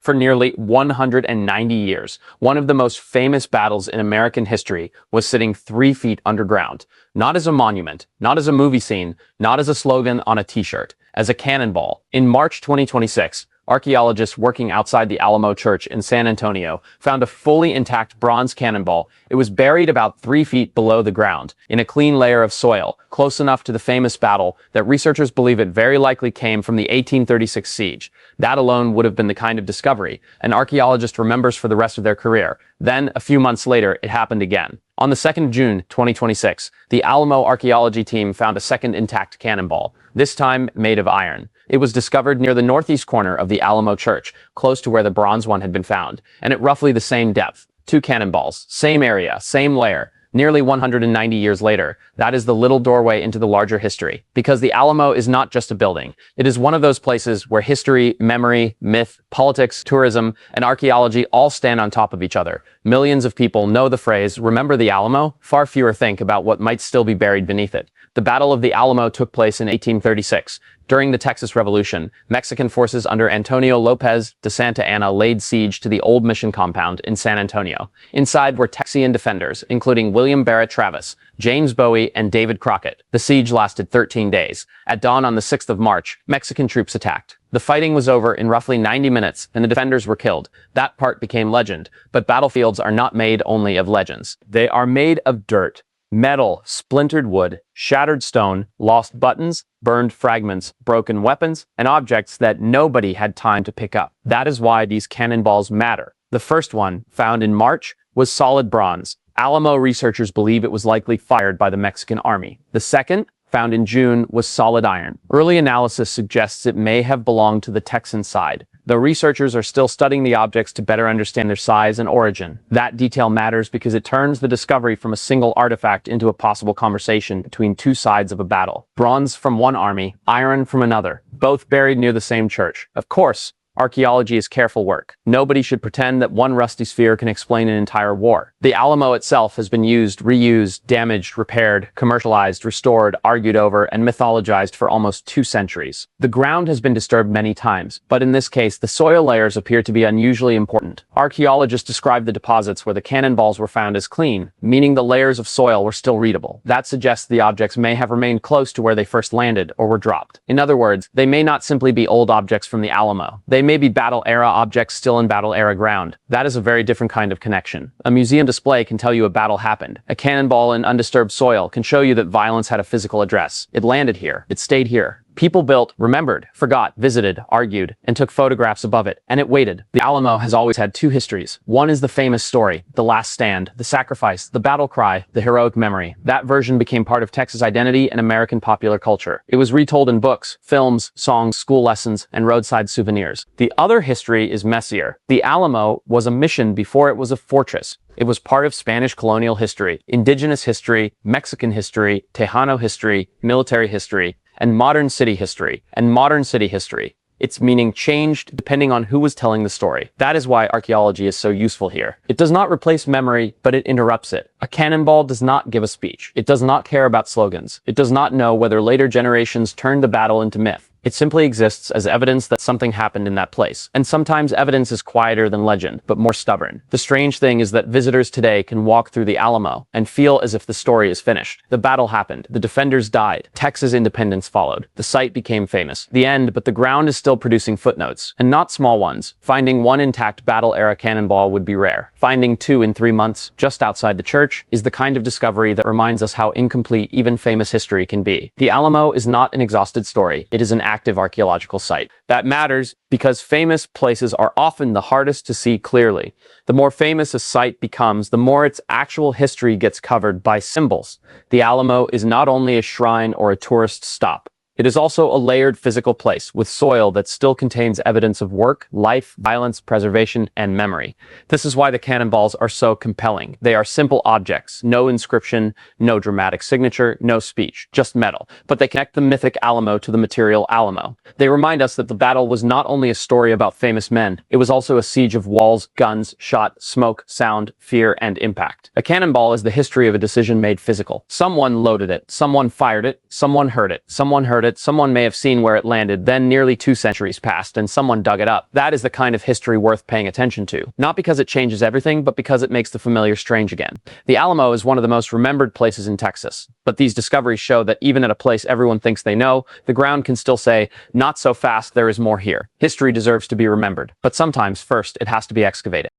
For nearly 190 years, one of the most famous battles in American history was sitting 3 feet underground, not as a monument, not as a movie scene, not as a slogan on a t-shirt, as a cannonball. In March 2026, archaeologists working outside the Alamo Church in San Antonio found a fully intact bronze cannonball. It was buried about 3 feet below the ground, in a clean layer of soil, close enough to the famous battle that researchers believe it very likely came from the 1836 siege. That alone would have been the kind of discovery an archaeologist remembers for the rest of their career. Then, a few months later, it happened again. On the 2nd of June, 2026, the Alamo archaeology team found a second intact cannonball, this time made of iron. It was discovered near the northeast corner of the Alamo Church, close to where the bronze one had been found, and at roughly the same depth. 2 cannonballs, same area, same layer. Nearly 190 years later, that is the little doorway into the larger history. Because the Alamo is not just a building. It is one of those places where history, memory, myth, politics, tourism, and archaeology all stand on top of each other. Millions of people know the phrase, "Remember the Alamo?" Far fewer think about what might still be buried beneath it. The Battle of the Alamo took place in 1836. During the Texas Revolution, Mexican forces under Antonio Lopez de Santa Anna laid siege to the old mission compound in San Antonio. Inside were Texian defenders, including William Barrett Travis, James Bowie, and David Crockett. The siege lasted 13 days. At dawn on the 6th of March, Mexican troops attacked. The fighting was over in roughly 90 minutes, and the defenders were killed. That part became legend, but battlefields are not made only of legends. They are made of dirt, metal, splintered wood, shattered stone, lost buttons, burned fragments, broken weapons, and objects that nobody had time to pick up. That is why these cannonballs matter. The first one, found in March, was solid bronze. Alamo researchers believe it was likely fired by the Mexican army. The second, found in June, was solid iron. Early analysis suggests it may have belonged to the Texan side, though researchers are still studying the objects to better understand their size and origin. That detail matters because it turns the discovery from a single artifact into a possible conversation between 2 sides of a battle. Bronze from one army, iron from another, both buried near the same church. Of course, archaeology is careful work. Nobody should pretend that one rusty sphere can explain an entire war. The Alamo itself has been used, reused, damaged, repaired, commercialized, restored, argued over, and mythologized for almost 2 centuries. The ground has been disturbed many times, but in this case, the soil layers appear to be unusually important. Archaeologists describe the deposits where the cannonballs were found as clean, meaning the layers of soil were still readable. That suggests the objects may have remained close to where they first landed or were dropped. In other words, they may not simply be old objects from the Alamo. They may be battle-era objects still in battle-era ground. That is a very different kind of connection. A museum display can tell you a battle happened. A cannonball in undisturbed soil can show you that violence had a physical address. It landed here. It stayed here. People built, remembered, forgot, visited, argued, and took photographs above it, and it waited. The Alamo has always had 2 histories. One is the famous story, the last stand, the sacrifice, the battle cry, the heroic memory. That version became part of Texas identity and American popular culture. It was retold in books, films, songs, school lessons, and roadside souvenirs. The other history is messier. The Alamo was a mission before it was a fortress. It was part of Spanish colonial history, indigenous history, Mexican history, Tejano history, military history, and modern city history. Its meaning changed depending on who was telling the story. That is why archaeology is so useful here. It does not replace memory, but it interrupts it. A cannonball does not give a speech. It does not care about slogans. It does not know whether later generations turned the battle into myth. It simply exists as evidence that something happened in that place. And sometimes evidence is quieter than legend, but more stubborn. The strange thing is that visitors today can walk through the Alamo and feel as if the story is finished. The battle happened. The defenders died. Texas independence followed. The site became famous. The end, but the ground is still producing footnotes, and not small ones. Finding one intact battle-era cannonball would be rare. Finding 2 in 3 months, just outside the church, is the kind of discovery that reminds us how incomplete even famous history can be. The Alamo is not an exhausted story. It is an active archaeological site. That matters because famous places are often the hardest to see clearly. The more famous a site becomes, the more its actual history gets covered by symbols. The Alamo is not only a shrine or a tourist stop. It is also a layered physical place with soil that still contains evidence of work, life, violence, preservation, and memory. This is why the cannonballs are so compelling. They are simple objects, no inscription, no dramatic signature, no speech, just metal. But they connect the mythic Alamo to the material Alamo. They remind us that the battle was not only a story about famous men, it was also a siege of walls, guns, shot, smoke, sound, fear, and impact. A cannonball is the history of a decision made physical. Someone loaded it, someone fired it, someone heard it, that someone may have seen where it landed, then nearly 2 centuries passed and someone dug it up. That is the kind of history worth paying attention to. Not because it changes everything, but because it makes the familiar strange again. The Alamo is one of the most remembered places in Texas, but these discoveries show that even at a place everyone thinks they know, the ground can still say, "Not so fast, there is more here." History deserves to be remembered, but sometimes first it has to be excavated.